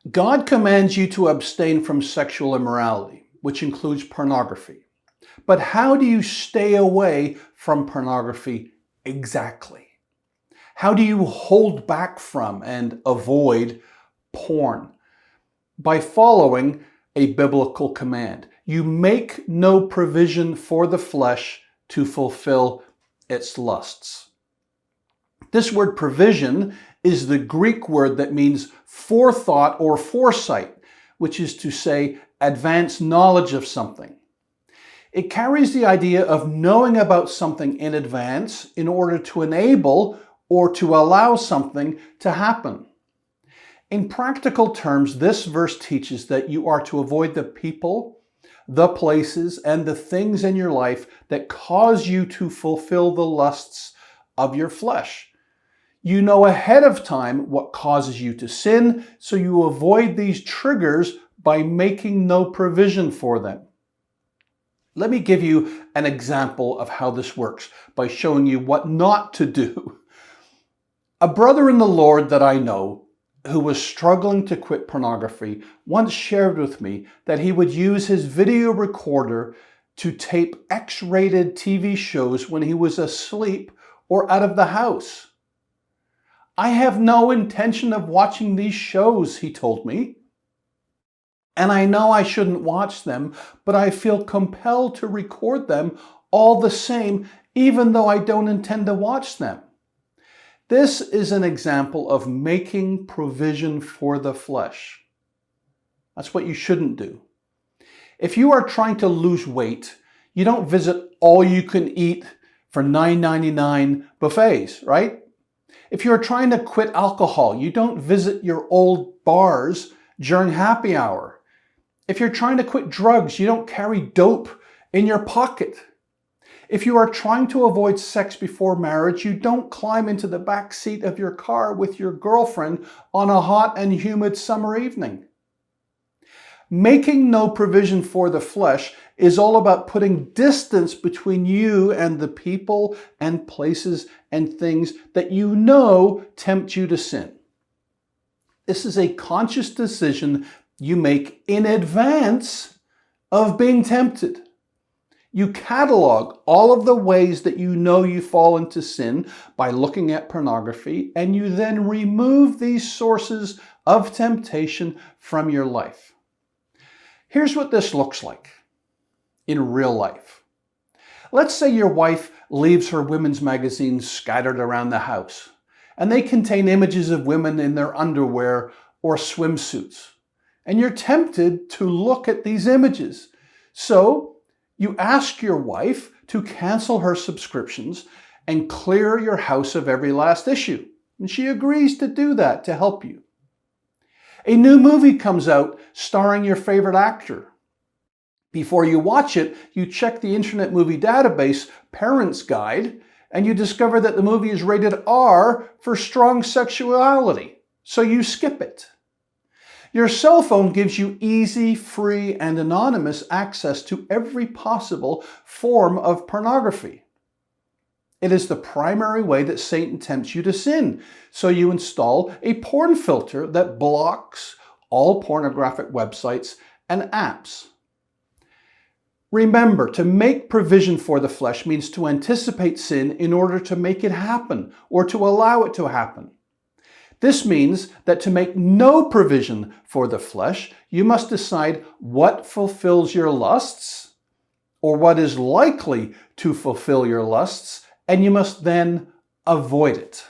God commands you to abstain from sexual immorality, which includes pornography. But how do you stay away from pornography exactly? How do you hold back from and avoid porn? By following a biblical command. You make no provision for the flesh to fulfill its lusts. This word provision is the Greek word that means forethought or foresight, which is to say advanced knowledge of something. It carries the idea of knowing about something in advance in order to enable or to allow something to happen. In practical terms, this verse teaches that you are to avoid the people, the places, and the things in your life that cause you to fulfill the lusts of your flesh. You know ahead of time what causes you to sin, so you avoid these triggers by making no provision for them. Let me give you an example of how this works by showing you what not to do. A brother in the Lord that I know, who was struggling to quit pornography, once shared with me that he would use his video recorder to tape X-rated TV shows when he was asleep or out of the house. I have no intention of watching these shows, he told me. And I know I shouldn't watch them, but I feel compelled to record them all the same, even though I don't intend to watch them. This is an example of making provision for the flesh. That's what you shouldn't do. If you are trying to lose weight, you don't visit all-you-can-eat for $9.99 buffets, right? If you're trying to quit alcohol, you don't visit your old bars during happy hour. If you're trying to quit drugs, you don't carry dope in your pocket. If you are trying to avoid sex before marriage, you don't climb into the back seat of your car with your girlfriend on a hot and humid summer evening. Making no provision for the flesh is all about putting distance between you and the people and places and things that you know tempt you to sin. This is a conscious decision you make in advance of being tempted. You catalog all of the ways that you know you fall into sin by looking at pornography, and you then remove these sources of temptation from your life. Here's what this looks like in real life. Let's say your wife leaves her women's magazines scattered around the house, and they contain images of women in their underwear or swimsuits. And you're tempted to look at these images. So you ask your wife to cancel her subscriptions and clear your house of every last issue. And she agrees to do that to help you. A new movie comes out starring your favorite actor. Before you watch it, you check the Internet Movie Database Parents Guide, and you discover that the movie is rated R for strong sexuality, so you skip it. Your cell phone gives you easy, free, and anonymous access to every possible form of pornography. It is the primary way that Satan tempts you to sin, so you install a porn filter that blocks all pornographic websites and apps. Remember, to make provision for the flesh means to anticipate sin in order to make it happen or to allow it to happen. This means that to make no provision for the flesh, you must decide what fulfills your lusts or what is likely to fulfill your lusts, and you must then avoid it.